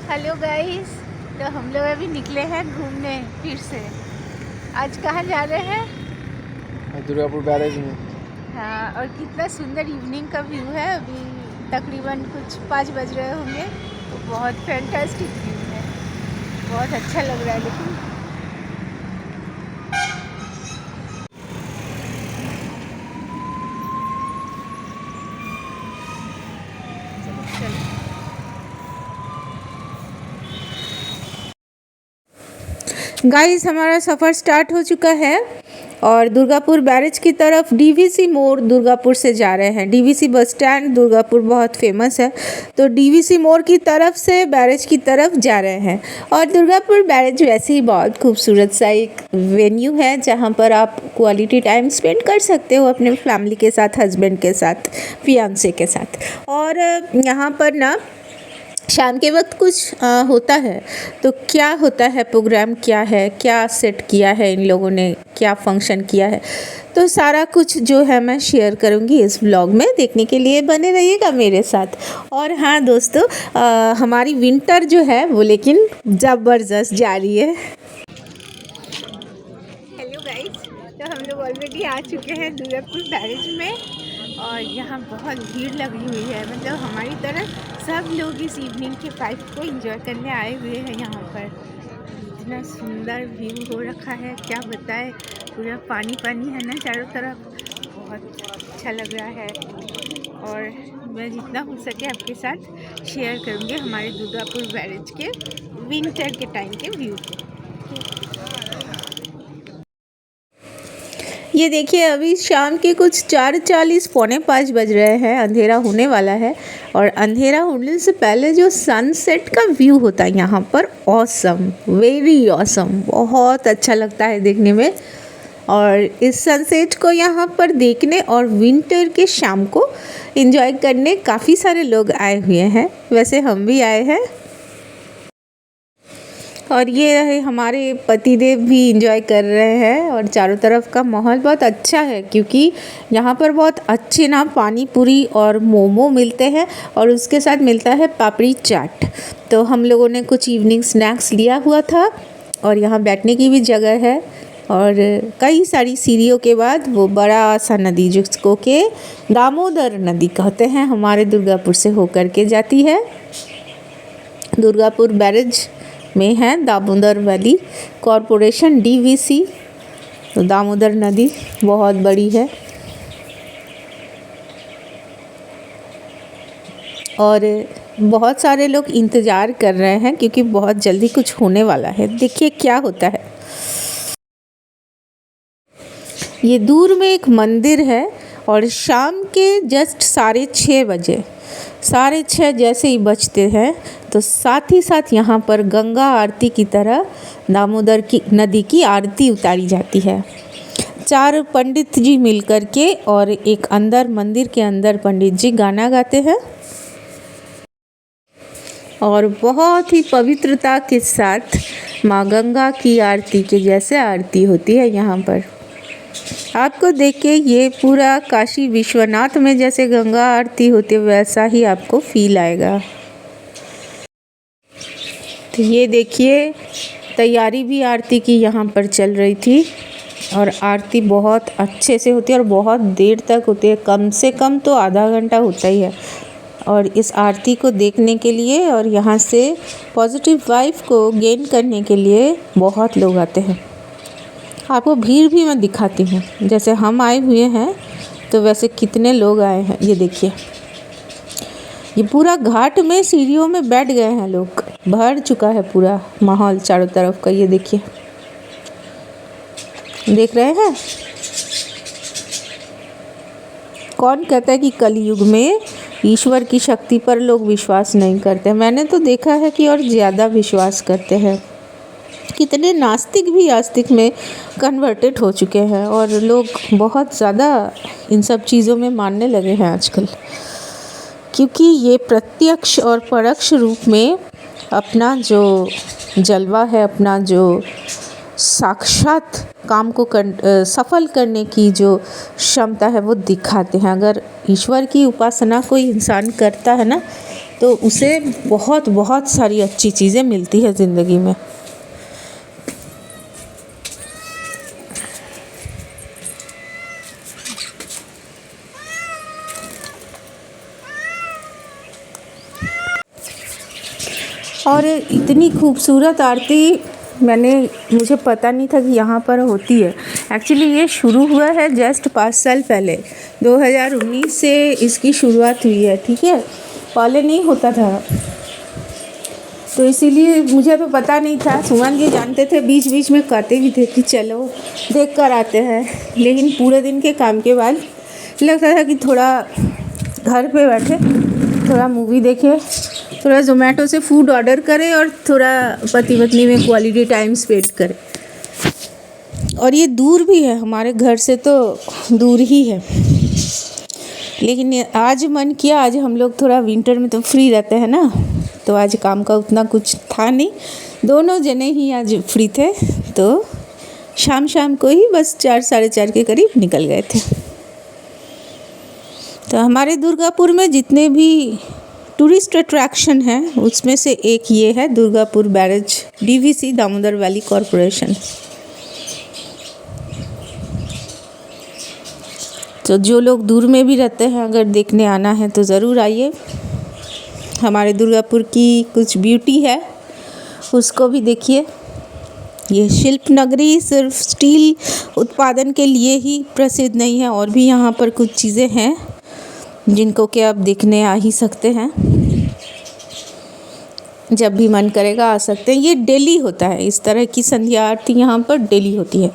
Hello guys. तो हम लोग अभी निकले हैं घूमने फिर से। आज कहाँ जा रहे हैं? दुर्गापुर बैरेज में। हाँ, और कितना सुंदर इवनिंग का व्यू है। अभी तकरीबन कुछ 5 बज रहे होंगे। तो बहुत फैंटास्टिक व्यू है, बहुत अच्छा लग रहा है। लेकिन गाइस, हमारा सफ़र स्टार्ट हो चुका है और दुर्गापुर बैरेज की तरफ डीवीसी मोड़ दुर्गापुर से जा रहे हैं। डीवीसी बस स्टैंड दुर्गापुर बहुत फेमस है, तो डीवीसी मोड़ की तरफ से बैरेज की तरफ जा रहे हैं। और दुर्गापुर बैरेज वैसे ही बहुत खूबसूरत सा एक वेन्यू है जहां पर आप क्वालिटी टाइम स्पेंड कर सकते हो अपने फैमिली के साथ, हस्बैंड के साथ, फियांसे के साथ। और यहाँ पर ना शाम के वक्त कुछ होता है, तो क्या होता है, प्रोग्राम क्या है, क्या सेट किया है इन लोगों ने, क्या फंक्शन किया है, तो सारा कुछ जो है मैं शेयर करूँगी इस व्लॉग में। देखने के लिए बने रहिएगा मेरे साथ। और हाँ दोस्तों, हमारी विंटर जो है वो लेकिन ज़बरदस्त जा रही है। हेलो गाइस, तो हम लोग ऑलरेडी आ चुके हैं दुर्गापुर बैरेज में और यहाँ बहुत भीड़ लगी हुई है। मतलब हमारी तरफ सब लोग इस इवनिंग के वाइब को एंजॉय करने आए हुए हैं। यहाँ पर इतना सुंदर व्यू हो रखा है, क्या बताएं। पूरा पानी पानी है ना चारों तरफ, बहुत अच्छा लग रहा है। और मैं जितना हो सके आपके साथ शेयर करूँगी हमारे दुर्गापुर बैरेज के विंटर के टाइम के व्यू को। ये देखिए, अभी शाम के कुछ 4:40 पौने 5 बज रहे हैं, अंधेरा होने वाला है। और अंधेरा होने से पहले जो सनसेट का व्यू होता है यहाँ पर, ऑसम, वेरी ऑसम, बहुत अच्छा लगता है देखने में। और इस सनसेट को यहाँ पर देखने और विंटर के शाम को एंजॉय करने काफ़ी सारे लोग आए हुए हैं। वैसे हम भी आए हैं। और ये रहे हमारे पतिदेव भी इंजॉय कर रहे हैं। और चारों तरफ का माहौल बहुत अच्छा है क्योंकि यहाँ पर बहुत अच्छे ना पानी पूरी और मोमो मिलते हैं और उसके साथ मिलता है पापड़ी चाट। तो हम लोगों ने कुछ इवनिंग स्नैक्स लिया हुआ था और यहाँ बैठने की भी जगह है। और कई सारी सीढ़ियों के बाद वो बड़ा सा नदी जिसको के दामोदर नदी कहते हैं, हमारे दुर्गापुर से होकर के जाती है। दुर्गापुर बैरेज में है दामोदर वैली कॉरपोरेशन, डीवीसी। तो दामोदर नदी बहुत बड़ी है और बहुत सारे लोग इंतज़ार कर रहे हैं क्योंकि बहुत जल्दी कुछ होने वाला है। देखिए क्या होता है। ये दूर में एक मंदिर है और शाम के जस्ट 6:30 बजे, 6:30 जैसे ही बजते हैं तो साथ ही साथ यहाँ पर गंगा आरती की तरह दामोदर की नदी की आरती उतारी जाती है। 4 पंडित जी मिलकर के और एक अंदर मंदिर के अंदर पंडित जी गाना गाते हैं और बहुत ही पवित्रता के साथ माँ गंगा की आरती के जैसे आरती होती है यहाँ पर। आपको देख के ये पूरा काशी विश्वनाथ में जैसे गंगा आरती होती है वैसा ही आपको फील आएगा। तो ये देखिए, तैयारी भी आरती की यहाँ पर चल रही थी और आरती बहुत अच्छे से होती है और बहुत देर तक होती है, कम से कम तो आधा घंटा होता ही है। और इस आरती को देखने के लिए और यहाँ से पॉजिटिव वाइब को गेन करने के लिए बहुत लोग आते हैं। आपको भीड़ भी मैं दिखाती हूँ, जैसे हम आए हुए हैं तो वैसे कितने लोग आए हैं। ये देखिए, ये पूरा घाट में सीढ़ियों में बैठ गए हैं लोग, भर चुका है पूरा माहौल चारों तरफ का। ये देखिए, देख रहे हैं। कौन कहता है कि कलयुग में ईश्वर की शक्ति पर लोग विश्वास नहीं करते? मैंने तो देखा है कि और ज़्यादा विश्वास करते हैं। कितने नास्तिक भी आस्तिक में कन्वर्टेड हो चुके हैं और लोग बहुत ज़्यादा इन सब चीज़ों में मानने लगे हैं आजकल, क्योंकि ये प्रत्यक्ष और परोक्ष रूप में अपना जो जलवा है, अपना जो साक्षात काम को सफल करने की जो क्षमता है वो दिखाते हैं। अगर ईश्वर की उपासना कोई इंसान करता है ना, तो उसे बहुत बहुत सारी अच्छी चीज़ें मिलती है ज़िंदगी में। और इतनी खूबसूरत आरती मुझे पता नहीं था कि यहाँ पर होती है। एक्चुअली ये शुरू हुआ है जस्ट 5 साल पहले, 2019 से इसकी शुरुआत हुई है, ठीक है। पहले नहीं होता था, तो इसीलिए मुझे तो पता नहीं था। सुमन जी जानते थे, बीच बीच में कहते भी थे कि चलो देख कर आते हैं, लेकिन पूरे दिन के काम के बाद लगता था कि थोड़ा घर पे बैठे थोड़ा मूवी देखे, थोड़ा ज़ोमैटो से फूड ऑर्डर करें और थोड़ा पति पत्नी में क्वालिटी टाइम स्पेंड करें। और ये दूर भी है, हमारे घर से तो दूर ही है, लेकिन आज मन किया, आज हम लोग थोड़ा विंटर में तो फ्री रहते हैं ना, तो आज काम का उतना कुछ था नहीं, दोनों जने ही आज फ्री थे, तो शाम शाम को ही बस 4 साढ़े 4 के करीब निकल गए थे। तो हमारे दुर्गापुर में जितने भी टूरिस्ट अट्रैक्शन है उसमें से एक ये है Durgapur barrage, DVC Damodar valley corporation. तो जो लोग दूर में भी रहते हैं, अगर देखने आना है तो ज़रूर आइए। हमारे दुर्गापुर की कुछ ब्यूटी है उसको भी देखिए। ये शिल्प नगरी सिर्फ स्टील उत्पादन के लिए ही प्रसिद्ध नहीं है, और भी यहाँ पर कुछ चीज़ें हैं जिनको कि आप देखने आ ही सकते हैं। जब भी मन करेगा आ सकते हैं। ये डेली होता है, इस तरह की संध्या आरती यहाँ पर डेली होती है।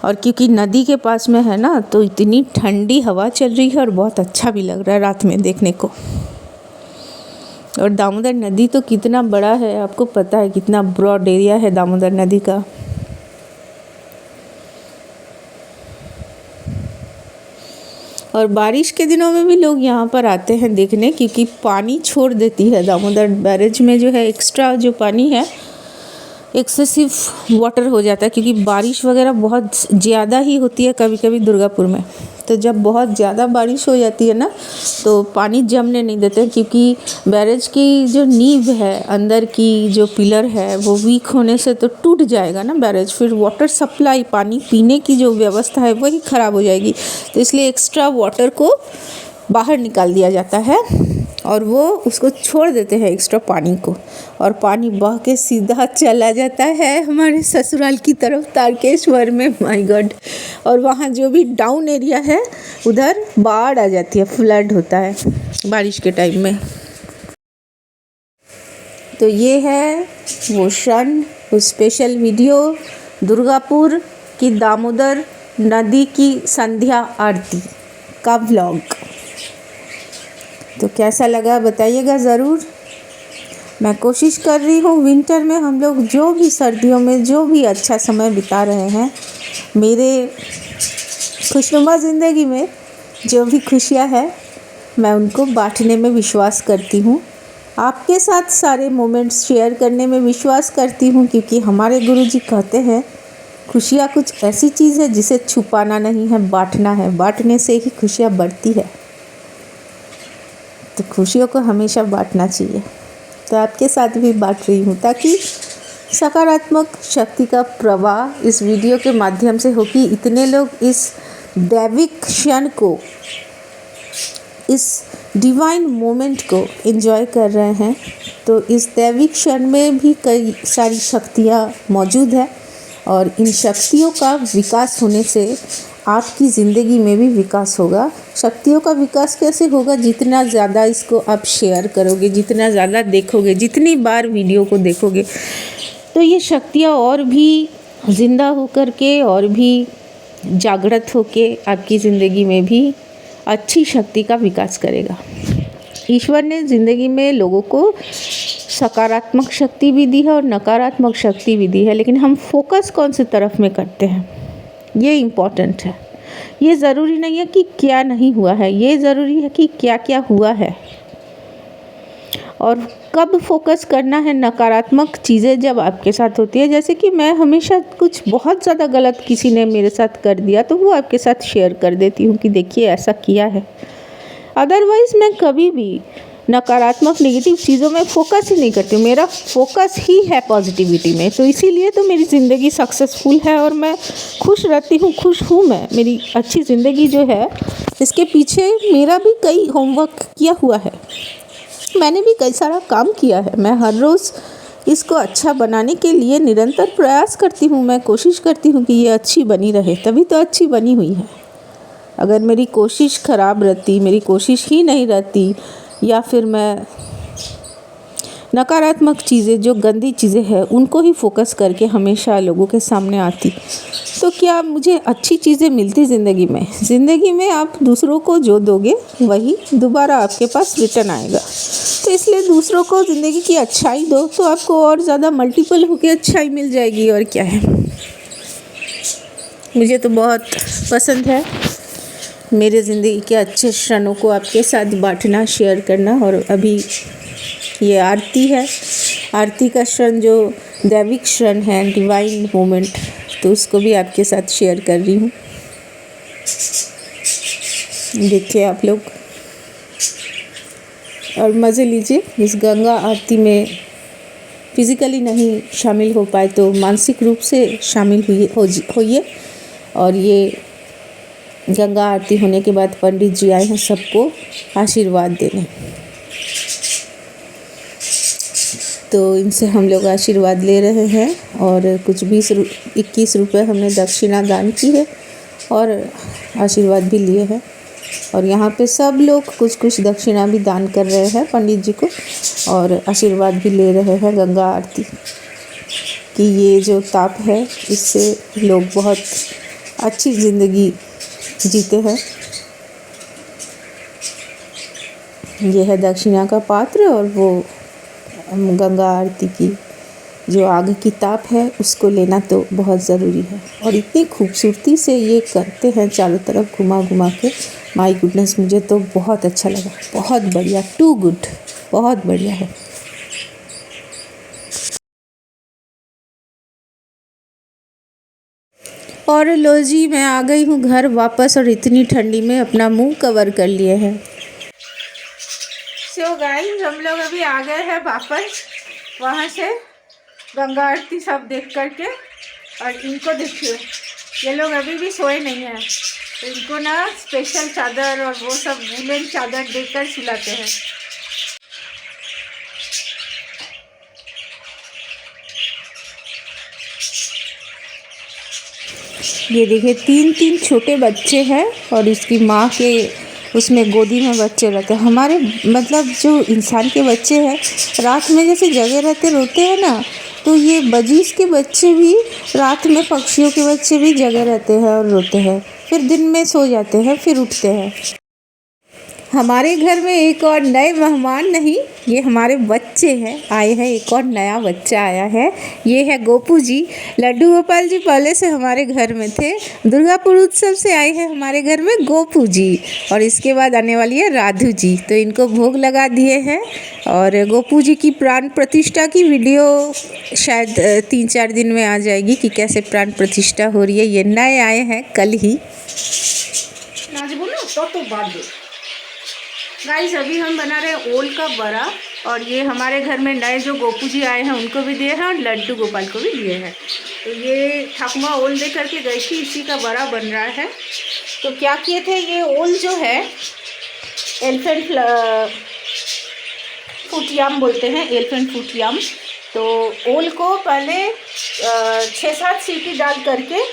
और क्योंकि नदी के पास में है ना, तो इतनी ठंडी हवा चल रही है और बहुत अच्छा भी लग रहा है रात में देखने को। और दामोदर नदी तो कितना बड़ा है, आपको पता है कितना ब्रॉड एरिया है दामोदर नदी का। और बारिश के दिनों में भी लोग यहाँ पर आते हैं देखने, क्योंकि पानी छोड़ देती है दामोदर बैरेज में, जो है एक्स्ट्रा जो पानी है, एक्सेसिव वाटर हो जाता है, क्योंकि बारिश वगैरह बहुत ज़्यादा ही होती है कभी कभी दुर्गापुर में। तो जब बहुत ज़्यादा बारिश हो जाती है ना, तो पानी जमने नहीं देते, क्योंकि बैरेज की जो नींव है, अंदर की जो पिलर है, वो वीक होने से तो टूट जाएगा ना बैरेज, फिर वाटर सप्लाई, पानी पीने की जो व्यवस्था है वही ख़राब हो जाएगी। तो इसलिए एक्स्ट्रा वाटर को बाहर निकाल दिया जाता है और वो उसको छोड़ देते हैं एक्स्ट्रा पानी को, और पानी बह के सीधा चला जाता है हमारे ससुराल की तरफ तारकेश्वर में। My God. और वहाँ जो भी डाउन एरिया है उधर बाढ़ आ जाती है, फ्लड होता है बारिश के टाइम में। तो ये है वो क्षण, वो स्पेशल वीडियो, दुर्गापुर की दामोदर नदी की संध्या आरती का व्लॉग। तो कैसा लगा बताइएगा ज़रूर। मैं कोशिश कर रही हूँ विंटर में हम लोग जो भी, सर्दियों में जो भी अच्छा समय बिता रहे हैं, मेरे खुशनुमा ज़िंदगी में जो भी खुशियाँ हैं मैं उनको बांटने में विश्वास करती हूँ, आपके साथ सारे मोमेंट्स शेयर करने में विश्वास करती हूँ, क्योंकि हमारे गुरुजी कहते हैं खुशियाँ कुछ ऐसी चीज़ है जिसे छुपाना नहीं है, बांटना है, बांटने से ही खुशियाँ बढ़ती है। तो खुशियों को हमेशा बांटना चाहिए। तो आपके साथ भी बांट रही हूँ, ताकि सकारात्मक शक्ति का प्रवाह इस वीडियो के माध्यम से हो, कि इतने लोग इस दैविक क्षण को, इस डिवाइन मोमेंट को एंजॉय कर रहे हैं। तो इस दैविक क्षण में भी कई सारी शक्तियाँ मौजूद है, और इन शक्तियों का विकास होने से आपकी ज़िंदगी में भी विकास होगा। शक्तियों का विकास कैसे होगा? जितना ज़्यादा इसको आप शेयर करोगे, जितना ज़्यादा देखोगे, जितनी बार वीडियो को देखोगे, तो ये शक्तियाँ और भी ज़िंदा होकर के और भी जागृत होके आपकी ज़िंदगी में भी अच्छी शक्ति का विकास करेगा। ईश्वर ने ज़िंदगी में लोगों को सकारात्मक शक्ति भी दी है और नकारात्मक शक्ति भी दी है, लेकिन हम फोकस कौन से तरफ में करते हैं, ये इम्पॉर्टेंट है। ये ज़रूरी नहीं है कि क्या नहीं हुआ है, ये ज़रूरी है कि क्या क्या हुआ है, और कब फोकस करना है। नकारात्मक चीज़ें जब आपके साथ होती है, जैसे कि मैं हमेशा कुछ बहुत ज़्यादा गलत किसी ने मेरे साथ कर दिया, तो वो आपके साथ शेयर कर देती हूँ कि देखिए ऐसा किया है। अदरवाइज़ मैं कभी भी नकारात्मक नेगेटिव चीज़ों में फ़ोकस ही नहीं करती हूँ। मेरा फोकस ही है पॉजिटिविटी में, तो इसीलिए तो मेरी ज़िंदगी सक्सेसफुल है और मैं खुश रहती हूँ, खुश हूँ मैं। मेरी अच्छी ज़िंदगी जो है इसके पीछे मेरा भी कई होमवर्क किया हुआ है, मैंने भी कई सारा काम किया है। मैं हर रोज़ इसको अच्छा बनाने के लिए निरंतर प्रयास करती हूँ। मैं कोशिश करती हूँ कि ये अच्छी बनी रहे, तभी तो अच्छी बनी हुई है। अगर मेरी कोशिश ख़राब रहती, मेरी कोशिश ही नहीं रहती, या फिर मैं नकारात्मक चीज़ें, जो गंदी चीज़ें हैं, उनको ही फोकस करके हमेशा लोगों के सामने आती, तो क्या मुझे अच्छी चीज़ें मिलती ज़िंदगी में? ज़िंदगी में आप दूसरों को जो दोगे वही दोबारा आपके पास रिटर्न आएगा। तो इसलिए दूसरों को ज़िंदगी की अच्छाई दो, तो आपको और ज़्यादा मल्टीपल होकर अच्छाई मिल जाएगी। और क्या है, मुझे तो बहुत पसंद है मेरे ज़िंदगी के अच्छे क्षणों को आपके साथ बांटना, शेयर करना। और अभी ये आरती है, आरती का क्षण जो दैविक क्षण है, डिवाइन मोमेंट, तो उसको भी आपके साथ शेयर कर रही हूँ। देखिए आप लोग और मज़े लीजिए इस गंगा आरती में। फिज़िकली नहीं शामिल हो पाए तो मानसिक रूप से शामिल होइए। और ये गंगा आरती होने के बाद पंडित जी आए हैं सबको आशीर्वाद देने, तो इनसे हम लोग आशीर्वाद ले रहे हैं। और कुछ 21 रुपये हमने दक्षिणा दान की है और आशीर्वाद भी लिए हैं। और यहाँ पे सब लोग कुछ कुछ दक्षिणा भी दान कर रहे हैं पंडित जी को, और आशीर्वाद भी ले रहे हैं गंगा आरती कि ये जो ताप है इससे लोग बहुत अच्छी ज़िंदगी जीते हैं। ये है दक्षिणा का पात्र, और वो गंगा आरती की जो आग की ताप है उसको लेना तो बहुत ज़रूरी है। और इतनी खूबसूरती से ये करते हैं चारों तरफ घुमा घुमा के, माय गुडनेस, मुझे तो बहुत अच्छा लगा, बहुत बढ़िया, टू गुड, बहुत बढ़िया है। और लो जी, मैं आ गई हूँ घर वापस, और इतनी ठंडी में अपना मुंह कवर कर लिए हैं। सो गाइस, हम लोग अभी आ गए हैं वापस वहाँ से गंगा आरती सब देख करके। और इनको देखिए, ये लोग अभी भी सोए नहीं हैं, तो इनको ना स्पेशल चादर और वो सब वूलन चादर देकर सुलाते हैं। ये देखिए 3 छोटे बच्चे हैं, और इसकी माँ के उसमें गोदी में बच्चे रहते हैं। हमारे मतलब जो इंसान के बच्चे हैं रात में जैसे जगे रहते रोते हैं ना, तो ये बजीज के बच्चे भी रात में, पक्षियों के बच्चे भी जगे रहते हैं और रोते हैं, फिर दिन में सो जाते हैं, फिर उठते हैं। हमारे घर में एक और नए मेहमान नहीं, ये हमारे बच्चे हैं, आए हैं, एक और नया बच्चा आया है। ये है गोपू जी। लड्डू गोपाल जी पहले से हमारे घर में थे, दुर्गापुर उत्सव से आए हैं हमारे घर में गोपू जी, और इसके बाद आने वाली है राधू जी। तो इनको भोग लगा दिए हैं, और गोपू जी की प्राण प्रतिष्ठा की वीडियो शायद 3-4 दिन में आ जाएगी कि कैसे प्राण प्रतिष्ठा हो रही है। ये नए आए हैं कल ही। गाइस, अभी हम बना रहे हैं ओल का बड़ा, और ये हमारे घर में नए जो गोपू जी आए हैं उनको भी दिए हैं, और लड्डू गोपाल को भी दिए हैं। तो ये ठाकुमा ओल दे करके गई थी, इसी का बड़ा बन रहा है। तो क्या किए थे, ये ओल जो है एलिफेंट फूट याम बोलते हैं, एलिफेंट फूट याम। तो ओल को पहले 6-7 सीटी डाल करके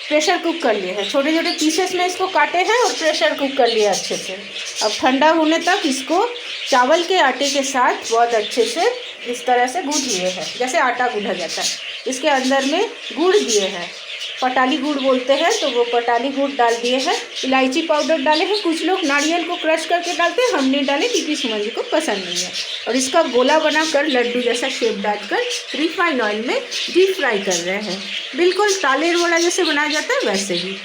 प्रेशर कुक कर लिए हैं, छोटे छोटे पीसेस में इसको काटे हैं और प्रेशर कुक कर लिया अच्छे से। अब ठंडा होने तक इसको चावल के आटे के साथ बहुत अच्छे से इस तरह से गूँथ लिए हैं, जैसे आटा गूँधा जाता है। इसके अंदर में गुड़ दिए हैं, पटाली गुड़ बोलते हैं, तो वो पटाली गुड़ डाल दिए हैं। इलायची पाउडर डाले हैं, कुछ लोग नारियल को क्रश करके डालते हैं, हमने डाले क्योंकि सुमन जी को पसंद नहीं है। और इसका गोला बनाकर लड्डू जैसा शेप डालकर रिफाइंड ऑयल में डीप फ्राई कर रहे हैं, बिल्कुल तालेर बड़ा जैसे बनाया जाता है वैसे ही।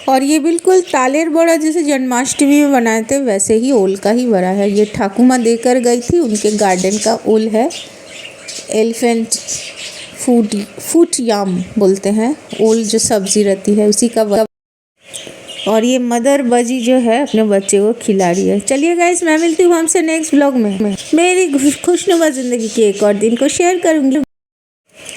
और ये बिल्कुल तालेर बड़ा जैसे जन्माष्टमी में बनाए थे वैसे ही ओल का ही बड़ा है। ये ठाकुमा देकर गई थी, उनके गार्डन का ओल है, एलिफेंट फूट याम बोलते हैं, ओल जो सब्जी रहती है उसी का। और ये मदर बजी जो है अपने बच्चे को खिला रही है। चलिए गाइस, मैं मिलती हूँ हमसे नेक्स्ट व्लॉग में मेरी खुशनुमा ज़िंदगी के एक और दिन को शेयर करूँगी।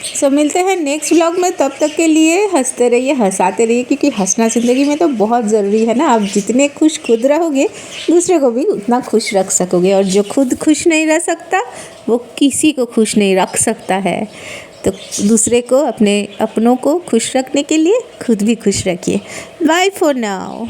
सो मिलते हैं नेक्स्ट व्लॉग में, तब तक के लिए हंसते रहिए, हंसाते रहिए, क्योंकि हंसना ज़िंदगी में तो बहुत ज़रूरी है ना। आप जितने खुश खुद रहोगे दूसरे को भी उतना खुश रख सकोगे, और जो खुद खुश नहीं रह सकता वो किसी को खुश नहीं रख सकता है। तो दूसरे को, अपने अपनों को खुश रखने के लिए खुद भी खुश रखिए। Bye for now.